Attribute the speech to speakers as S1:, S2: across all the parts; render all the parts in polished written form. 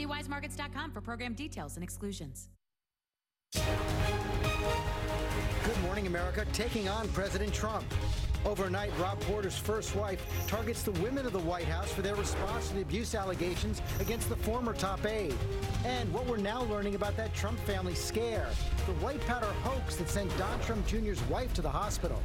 S1: See wisemarkets.com for program details and exclusions.
S2: Good morning, America. Taking on President Trump. Overnight, Rob Porter's first wife targets the women of the White House for their response to the abuse allegations against the former top aide. And what we're now learning about that Trump family scare, the white powder hoax that sent Don Trump Jr.'s wife to the hospital.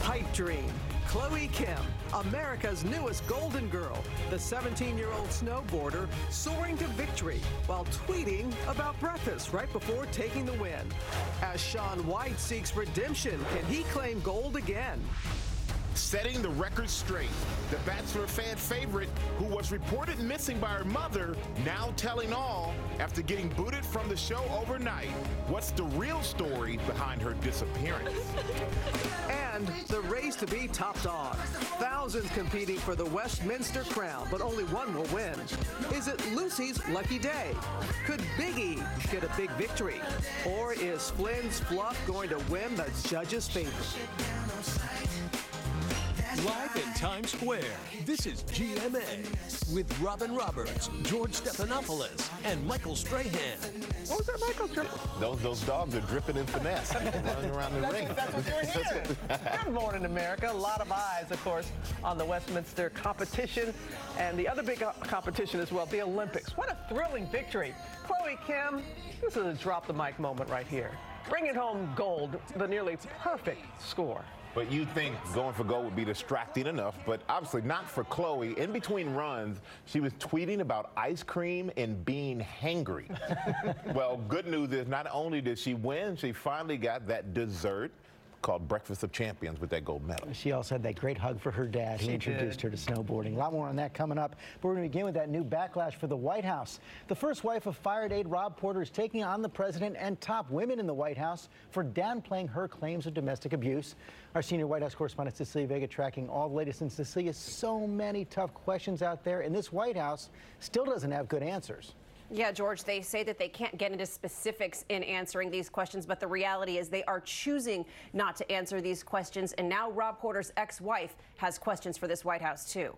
S3: Pipe dream. Chloe Kim, America's newest golden girl, the 17-year-old snowboarder soaring to victory while tweeting about breakfast right before taking the win. As Shaun White seeks redemption, can he claim gold again?
S4: Setting the record straight. The Bachelor fan favorite, who was reported missing by her mother, now telling all after getting booted from the show overnight. What's the real story behind her disappearance?
S3: And the race to be top dog. Thousands competing for the Westminster crown, but only one will win. Is it Lucy's lucky day? Could Biggie get a big victory? Or is Flynn's fluff going to win the judges' favor?
S5: Live in Times Square, this is GMA with Robin Roberts, George Stephanopoulos, and Michael Strahan.
S3: What was that, Michael?
S4: Those dogs are dripping in finesse, running around the ring.
S3: That's what you're here. Good morning, America. A lot of eyes, of course, on the Westminster competition and the other big competition as well, the Olympics. What a thrilling victory. Chloe Kim, this is a drop the mic moment right here. Bringing home gold, the nearly perfect score.
S4: But you think going for gold would be distracting enough, but obviously not for Chloe. In between runs, she was tweeting about ice cream and being hangry. Well, good news is not only did she win, she finally got that dessert called Breakfast of Champions with that gold medal.
S2: She also had that great hug for her dad who introduced her to snowboarding. A lot more on that coming up. But we're going to begin with that new backlash for the White House. The first wife of fired aide Rob Porter is taking on the president and top women in the White House for downplaying her claims of domestic abuse. Our senior White House correspondent Cecilia Vega tracking all the latest. And Cecilia, so many tough questions out there, and this White House still doesn't have good answers.
S6: Yeah, George, they say that they can't get into specifics in answering these questions, but the reality is they are choosing not to answer these questions. And now Rob Porter's ex-wife has questions for this White House, too.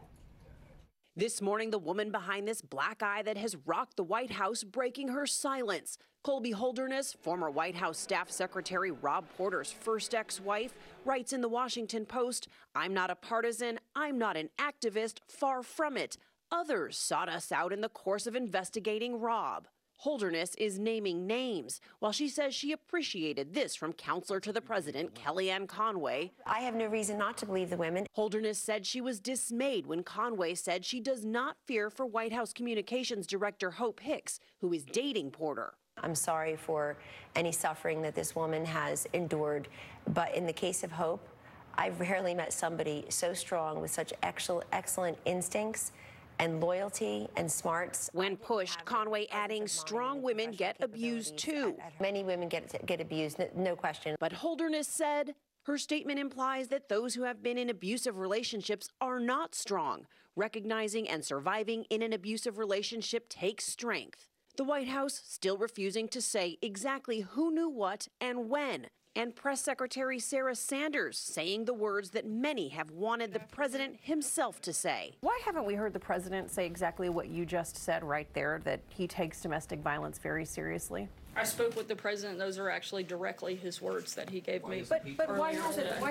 S6: This morning, the woman behind this black eye that has rocked the White House breaking her silence. Colby Holderness, former White House Staff Secretary Rob Porter's first ex-wife, writes in the Washington Post, "I'm not a partisan, I'm not an activist, far from it. Others sought us out in the course of investigating Rob." Holderness is naming names, while she says she appreciated this from counselor to the president, Kellyanne Conway.
S7: "I have no reason not to believe the women."
S6: Holderness said she was dismayed when Conway said she does not fear for White House Communications Director Hope Hicks, who is dating Porter.
S7: "I'm sorry for any suffering that this woman has endured, but in the case of Hope, I've rarely met somebody so strong with such excellent instincts and loyalty and smarts."
S6: When pushed, Conway adding strong women get abused too.
S7: Many women get abused, no question.
S6: But Holderness said her statement implies that those who have been in abusive relationships are not strong. Recognizing and surviving in an abusive relationship takes strength. The White House still refusing to say exactly who knew what and when. And Press Secretary Sarah Sanders saying the words that many have wanted the president himself to say. Why haven't we heard the president say exactly what you just said right there, that he takes domestic violence very seriously?
S8: I spoke with the president. Those are actually directly his words that he gave me.
S6: But why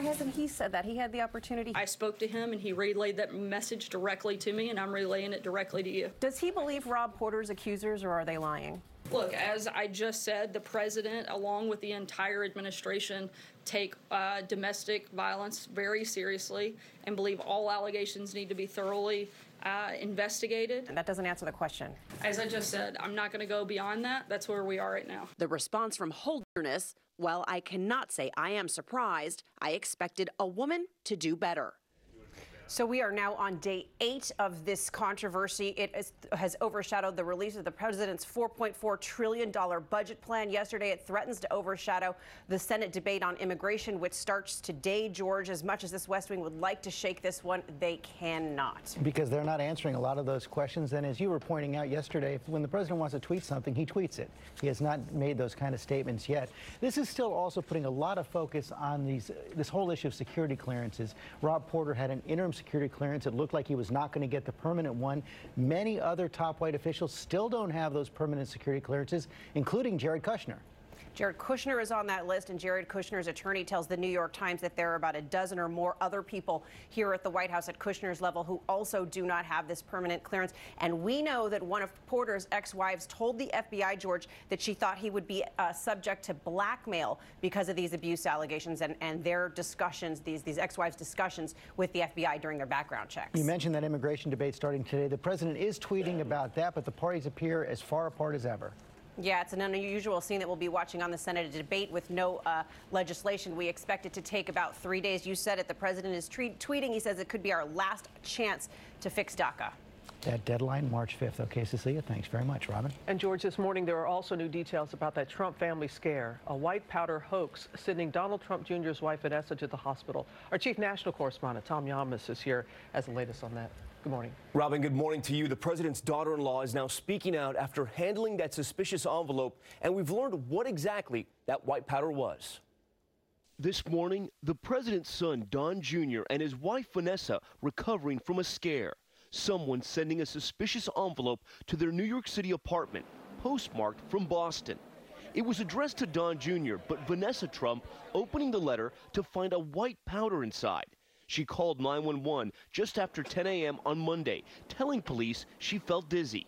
S6: hasn't he said that? He had the opportunity.
S8: I spoke to him, and he relayed that message directly to me, and I'm relaying it directly to you.
S6: Does he believe Rob Porter's accusers, or are they lying?
S8: Look, as I just said, the president, along with the entire administration, take domestic violence very seriously and believe all allegations need to be thoroughly investigated.
S6: And that doesn't answer the question.
S8: As I just said, I'm not going to go beyond that. That's where we are right now.
S6: The response from Holderness, "Well, I cannot say I am surprised. I expected a woman to do better." So we are now on day 8 of this controversy. It has overshadowed the release of the president's $4.4 trillion budget plan. Yesterday, it threatens to overshadow the Senate debate on immigration, which starts today. George, as much as this West Wing would like to shake this one, they cannot.
S2: Because they're not answering a lot of those questions. And as you were pointing out yesterday, when the president wants to tweet something, he tweets it. He has not made those kind of statements yet. This is still also putting a lot of focus on this whole issue of security clearances. Rob Porter had an interim security clearance. It looked like he was not going to get the permanent one. Many other top white officials still don't have those permanent security clearances, including Jared Kushner.
S6: Jared Kushner is on that list, and Jared Kushner's attorney tells the New York Times that there are about a dozen or more other people here at the White House at Kushner's level who also do not have this permanent clearance. And we know that one of Porter's ex-wives told the FBI, George, that she thought he would be subject to blackmail because of these abuse allegations and their discussions, these ex-wives' discussions with the FBI during their background checks.
S2: You mentioned that immigration debate starting today. The president is tweeting about that, but the parties appear as far apart as ever.
S6: Yeah, it's an unusual scene that we'll be watching on the Senate, a debate with no legislation. We expect it to take about 3 days. You said it. The president is tweeting. He says it could be our last chance to fix DACA.
S2: That deadline, March 5th. Okay, Cecilia, thanks very much. Robin?
S3: And George, this morning there are also new details about that Trump family scare, a white powder hoax sending Donald Trump Jr.'s wife Vanessa to the hospital. Our chief national correspondent, Tom Yamas, is here as the latest on that. Good morning.
S9: Robin, good morning to you. The president's daughter-in-law is now speaking out after handling that suspicious envelope, and we've learned what exactly that white powder was. This morning, the president's son, Don Jr., and his wife, Vanessa, recovering from a scare. Someone sending a suspicious envelope to their New York City apartment, postmarked from Boston. It was addressed to Don Jr., but Vanessa Trump opening the letter to find a white powder inside. She called 911 just after 10 a.m. on Monday, telling police she felt dizzy.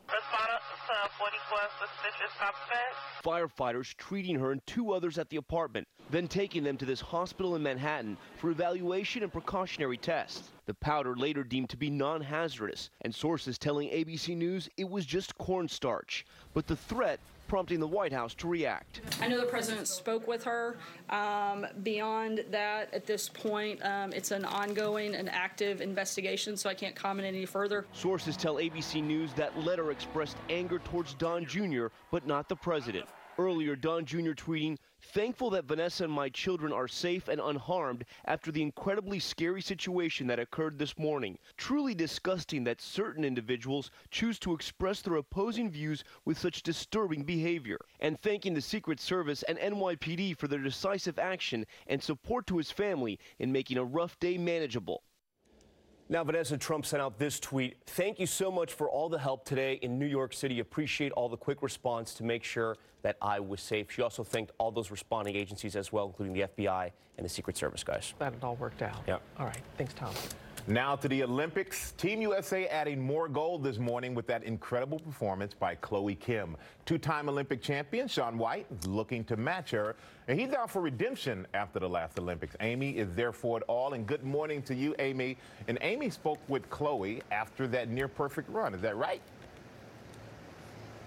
S9: Firefighters treating her and two others at the apartment, then taking them to this hospital in Manhattan for evaluation and precautionary tests. The powder later deemed to be non-hazardous, and sources telling ABC News it was just cornstarch. But the threat prompting the White House to react.
S8: I know the president spoke with her. Beyond that, at this point, it's an ongoing and active investigation, so I can't comment any further.
S9: Sources tell ABC News that letter expressed anger towards Don Jr., but not the president. Earlier, Don Jr. tweeting, "Thankful that Vanessa and my children are safe and unharmed after the incredibly scary situation that occurred this morning. Truly disgusting that certain individuals choose to express their opposing views with such disturbing behavior." And thanking the Secret Service and NYPD for their decisive action and support to his family in making a rough day manageable. Now, Vanessa Trump sent out this tweet. "Thank you so much for all the help today in New York City. Appreciate all the quick response to make sure that I was safe." She also thanked all those responding agencies as well, including the FBI and the Secret Service guys.
S3: That it all worked out.
S9: Yeah.
S3: All right. Thanks, Tom.
S4: Now to the Olympics. Team USA adding more gold this morning with that incredible performance by Chloe Kim. Two-time Olympic champion Shaun White is looking to match her, and he's out for redemption after the last Olympics. Amy is there for it all, and good morning to you, Amy. And Amy spoke with Chloe after that near-perfect run. Is that right?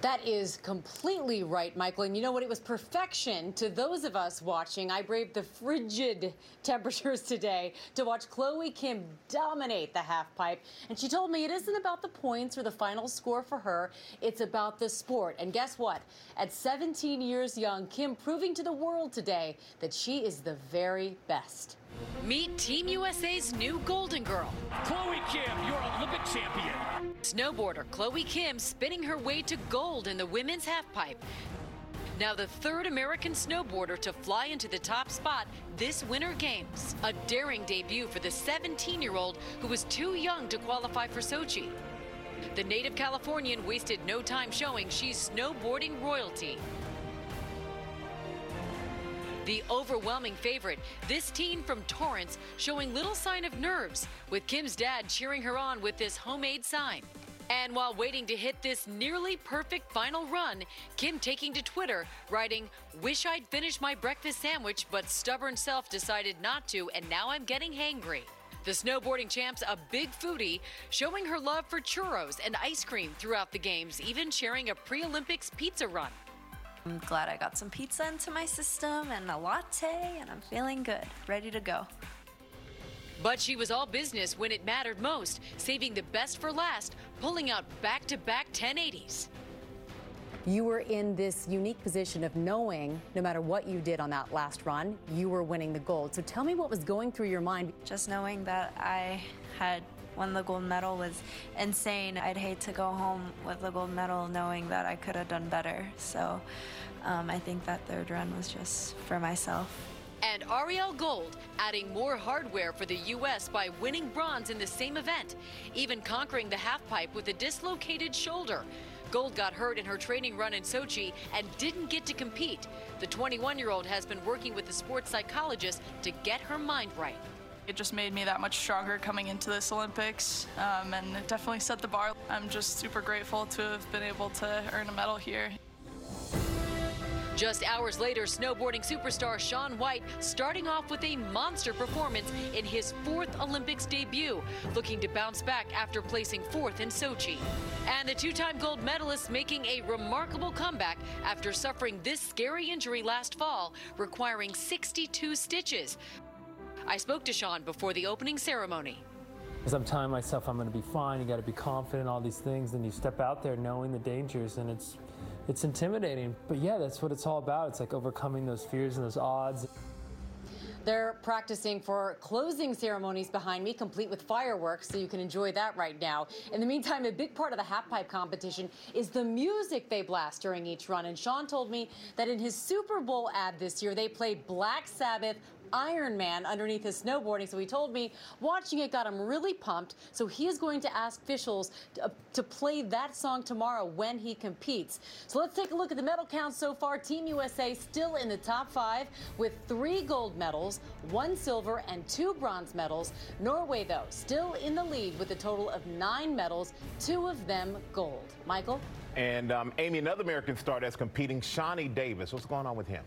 S1: That is completely right, Michael. And you know what? It was perfection to those of us watching. I braved the frigid temperatures today to watch Chloe Kim dominate the half pipe. And she told me it isn't about the points or the final score for her. It's about the sport. And guess what? At 17 years young, Kim proving to the world today that she is the very best. Meet Team USA's new Golden Girl.
S5: Chloe Kim, your Olympic champion.
S1: Snowboarder Chloe Kim spinning her way to gold in the women's halfpipe. Now the third American snowboarder to fly into the top spot this Winter Games. A daring debut for the 17-year-old who was too young to qualify for Sochi. The native Californian wasted no time showing she's snowboarding royalty. The overwhelming favorite, this teen from Torrance showing little sign of nerves, with Kim's dad cheering her on with this homemade sign. And while waiting to hit this nearly perfect final run, Kim taking to Twitter, writing, "Wish I'd finished my breakfast sandwich, but stubborn self decided not to, and now I'm getting hangry." The snowboarding champ's a big foodie, showing her love for churros and ice cream throughout the games, even sharing a pre-Olympics pizza run.
S10: I'm glad I got some pizza into my system and a latte, and I'm feeling good, ready to go.
S1: But she was all business when it mattered most, saving the best for last, pulling out back-to-back 1080s.
S11: You were in this unique position of knowing no matter what you did on that last run, you were winning the gold. So tell me what was going through your mind.
S10: Just knowing that I had won the gold medal was insane. I'd hate to go home with the gold medal knowing that I could have done better. So I think that third run was just for myself.
S1: And Ariel Gold adding more hardware for the U.S. by winning bronze in the same event, even conquering the halfpipe with a dislocated shoulder. Gold got hurt in her training run in Sochi and didn't get to compete. The 21-year-old has been working with a sports psychologist to get her mind right.
S12: It just made me that much stronger coming into this Olympics, and it definitely set the bar. I'm just super grateful to have been able to earn a medal here.
S1: Just hours later, snowboarding superstar Shaun White starting off with a monster performance in his 4th Olympics debut, looking to bounce back after placing 4th in Sochi. And the 2-time gold medalist making a remarkable comeback after suffering this scary injury last fall, requiring 62 stitches. I spoke to Shaun before the opening ceremony.
S13: As I'm telling myself I'm going to be fine, you got to be confident, all these things, and you step out there knowing the dangers, and it's intimidating. But yeah, that's what it's all about. It's like overcoming those fears and those odds.
S11: They're practicing for closing ceremonies behind me, complete with fireworks, so you can enjoy that right now. In the meantime, a big part of the halfpipe competition is the music they blast during each run. And Shaun told me that in his Super Bowl ad this year, they played Black Sabbath Iron Man underneath his snowboarding. So he told me watching it got him really pumped. So he is going to ask officials to play that song tomorrow when he competes. So let's take a look at the medal count so far. Team USA still in the top 5 with 3 gold medals, 1 silver and 2 bronze medals. Norway, though, still in the lead with a total of 9 medals, 2 of them gold. Michael?
S4: And Amy, another American star that's competing, Shawnee Davis. What's going on with him?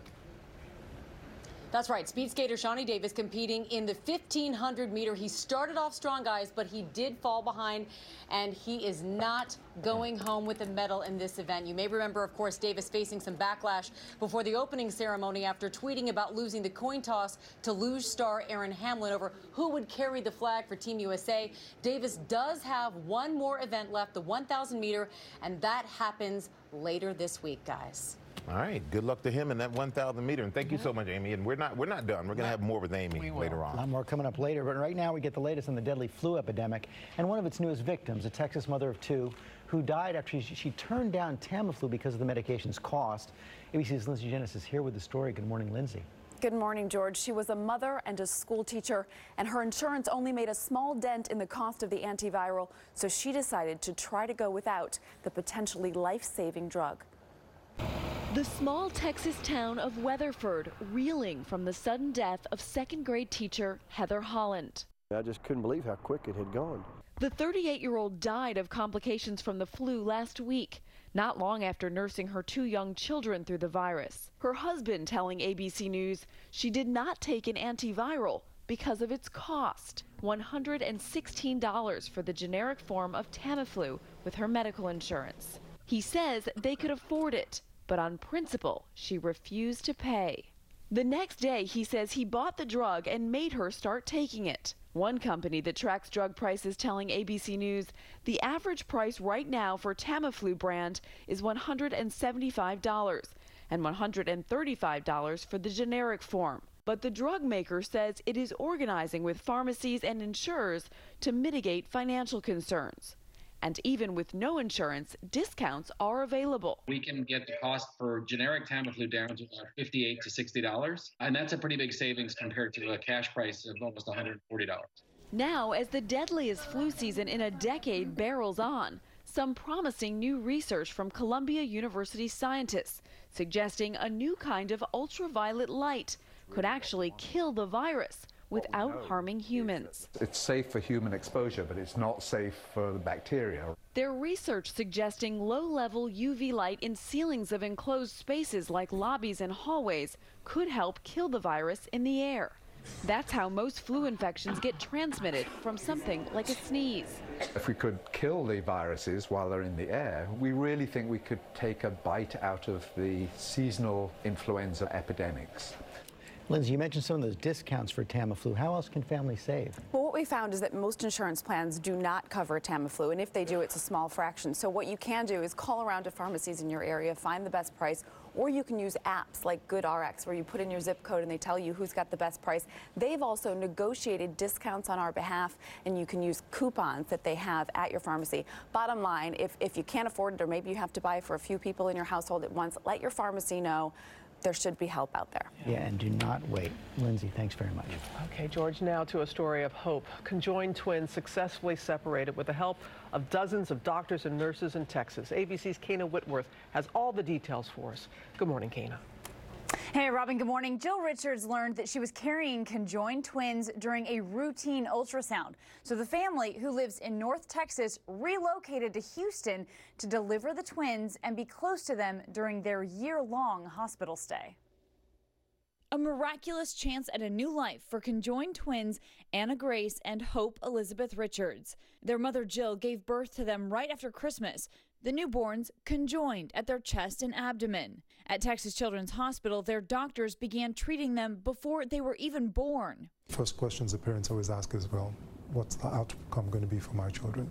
S11: That's right. Speed skater Shawnee Davis competing in the 1,500 meter. He started off strong, guys, but he did fall behind, and he is not going home with a medal in this event. You may remember, of course, Davis facing some backlash before the opening ceremony after tweeting about losing the coin toss to luge star Aaron Hamlin over who would carry the flag for Team USA. Davis does have one more event left, the 1,000 meter, and that happens later this week, guys.
S4: All right, good luck to him in that 1,000 meter, and thank you so much, Amy. And we're not done. We're going to have more with Amy later on.
S2: A lot more coming up later, but right now we get the latest on the deadly flu epidemic and one of its newest victims, a Texas mother of 2 who died after she turned down Tamiflu because of the medication's cost. ABC's Lindsay Jennis is here with the story. Good morning, Lindsay.
S14: Good morning, George. She was a mother and a school teacher, and her insurance only made a small dent in the cost of the antiviral, so she decided to try to go without the potentially life-saving drug.
S15: The small Texas town of Weatherford reeling from the sudden death of 2nd grade teacher Heather Holland.
S16: I just couldn't believe how quick it had gone.
S15: The 38-year-old died of complications from the flu last week, not long after nursing her 2 young children through the virus. Her husband telling ABC News she did not take an antiviral because of its cost. $116 for the generic form of Tamiflu with her medical insurance. He says they could afford it, but on principle, she refused to pay. The next day, he says he bought the drug and made her start taking it. One company that tracks drug prices telling ABC News the average price right now for Tamiflu brand is $175 and $135 for the generic form. But the drug maker says it is organizing with pharmacies and insurers to mitigate financial concerns. And even with no insurance, discounts are available.
S17: We can get the cost for generic Tamiflu down to about $58 to $60, and that's a pretty big savings compared to a cash price of almost $140.
S15: Now, as the deadliest flu season in a decade barrels on, some promising new research from Columbia University scientists suggesting a new kind of ultraviolet light could actually kill the virus without harming humans.
S18: It's safe for human exposure, but it's not safe for the bacteria.
S15: Their research suggesting low-level UV light in ceilings of enclosed spaces like lobbies and hallways could help kill the virus in the air. That's how most flu infections get transmitted, from something like a sneeze.
S18: If we could kill the viruses while they're in the air, we really think we could take a bite out of the seasonal influenza epidemics.
S2: Lindsay, you mentioned some of those discounts for Tamiflu. How else can families save?
S14: Well, what we found is that most insurance plans do not cover Tamiflu, and if they do, it's a small fraction. So what you can do is call around to pharmacies in your area, find the best price, or you can use apps like GoodRx where you put in your zip code and they tell you who's got the best price. They've also negotiated discounts on our behalf, and you can use coupons that they have at your pharmacy. Bottom line, if you can't afford it, or maybe you have to buy for a few people in your household at once, let your pharmacy know. there should be help out there.
S2: Yeah, and do not wait. Lindsay, thanks very much.
S3: Okay, George, now to a story of hope. Conjoined twins successfully separated with the help of dozens of doctors and nurses in Texas. ABC's Kana Whitworth has all the details for us. Good morning, Kana.
S19: Hey, Robin, good morning. Jill Richards learned that she was carrying conjoined twins during a routine ultrasound. So the family, who lives in North Texas, relocated to Houston to deliver the twins and be close to them during their year-long hospital stay. A miraculous chance at a new life for conjoined twins Anna Grace and Hope Elizabeth Richards. Their mother Jill gave birth to them right after Christmas. The newborns conjoined at their chest and abdomen. At Texas Children's Hospital, their doctors began treating them before they were even born.
S20: First questions the parents always ask is, well, what's the outcome going to be for my children?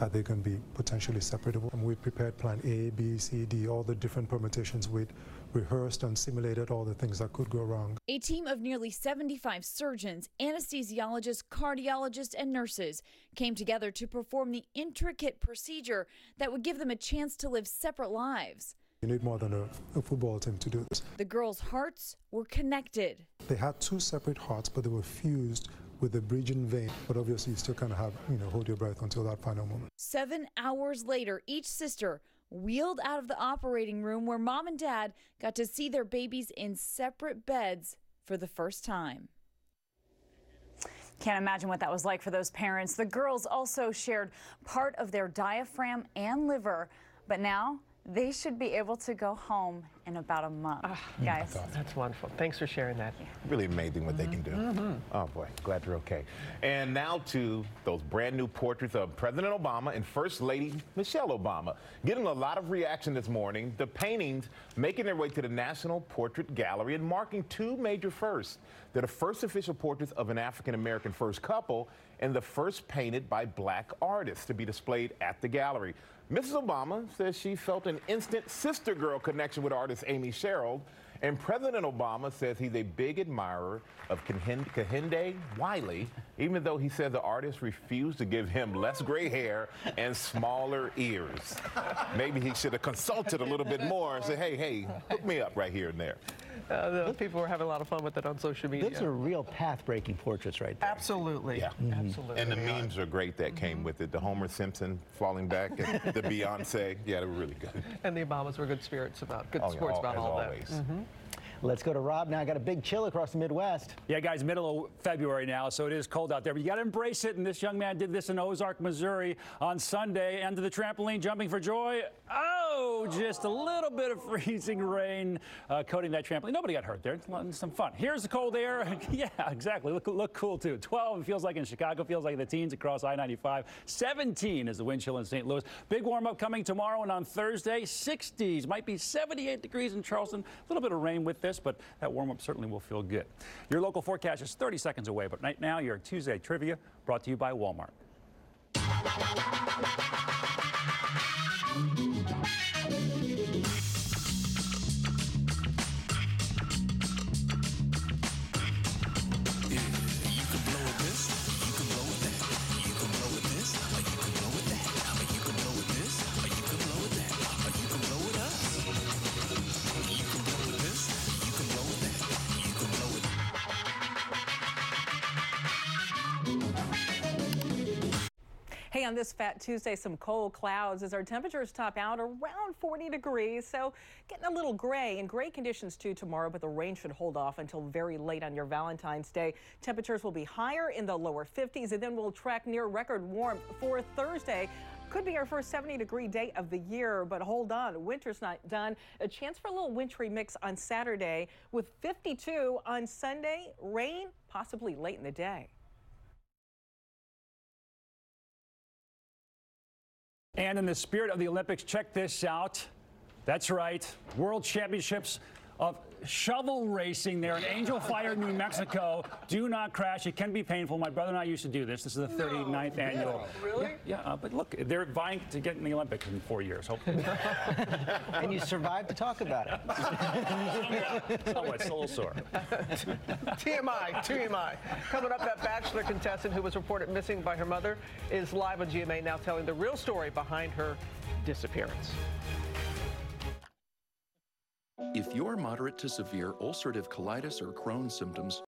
S20: Are they going to be potentially separable? And we prepared plan A, B, C, D, all the different permutations. We rehearsed and simulated all the things that could go wrong.
S19: A team of nearly 75 surgeons, anesthesiologists, cardiologists, and nurses came together to perform the intricate procedure that would give them a chance to live separate lives.
S20: You need more than a football team to do this.
S19: The girls' hearts were connected.
S20: They had two separate hearts, but they were fused with the bridging vein. But obviously you still kind of have, hold your breath until that final moment.
S19: 7 hours later, each sister wheeled out of the operating room where mom and dad got to see their babies in separate beds for the first time. Can't imagine what that was like for those parents. The girls also shared part of their diaphragm and liver, but now they should be able to go home in about a month. Guys,
S3: that's wonderful. Thanks for sharing that.
S4: Really amazing what they can do. Oh boy, glad you're okay. And now to those brand new portraits of President Obama and First Lady Michelle Obama. Getting a lot of reaction this morning. The paintings making their way to the National Portrait Gallery and marking two major firsts. They're the first official portraits of an African-American first couple and the first painted by black artists to be displayed at the gallery. Mrs. Obama says she felt an instant sister-girl connection with artist Amy Sherald, and President Obama says he's a big admirer of Kehinde Wiley, even though he says the artist refused to give him less gray hair and smaller ears. Maybe he should have consulted a little bit more and said, hey, hook me up right here and there.
S3: People were having a lot of fun with it on social media.
S2: Those are real path-breaking portraits right there.
S3: Absolutely.
S4: Yeah.
S3: Absolutely.
S4: And the memes are great that came with it. The Homer Simpson falling back, and the Beyonce. Yeah, they were really good.
S3: And the Obamas were good sports about all
S2: always.
S3: that.
S2: Let's go to Rob now. Got a big chill across the Midwest.
S21: Yeah, guys, middle of February now, so it is cold out there. But you got to embrace it, and this young man did this in Ozark, Missouri on Sunday. Under the trampoline, jumping for joy. Oh, just a little bit of freezing rain coating that trampoline. Nobody got hurt there. It's some fun. Here's the cold air. Yeah, exactly. Look cool, too. 12, it feels like in Chicago. Feels like the teens across I-95. 17 is the wind chill in St. Louis. Big warm-up coming tomorrow and on Thursday. 60s. Might be 78 degrees in Charleston. A little bit of rain with this, but that warm-up certainly will feel good. Your local forecast is 30 seconds away, but right now, your Tuesday Trivia brought to you by Walmart.
S22: Hey, on this Fat Tuesday, some cold clouds as our temperatures top out around 40 degrees. So getting a little gray and gray conditions too tomorrow, but the rain should hold off until very late on your Valentine's Day. Temperatures will be higher in the lower 50s and then we'll track near record warmth for Thursday. Could be our first 70-degree day of the year, but hold on, winter's not done. A chance for a little wintry mix on Saturday with 52 on Sunday. Rain possibly late in the day.
S21: And in the spirit of the Olympics, check this out. That's right, World Championships of shovel racing there in Angel Fire, New Mexico. Do not crash. It can be painful. My brother and I used to do this. This is the 39th annual.
S22: Really?
S21: Yeah, but look, they're vying to get in the Olympics in 4 years, hopefully.
S2: And you survived to talk about it.
S21: Oh, it's a little sore.
S3: TMI. Coming up, that Bachelor contestant who was reported missing by her mother is live on GMA now telling the real story behind her disappearance.
S6: If you're moderate to severe ulcerative colitis or Crohn's symptoms,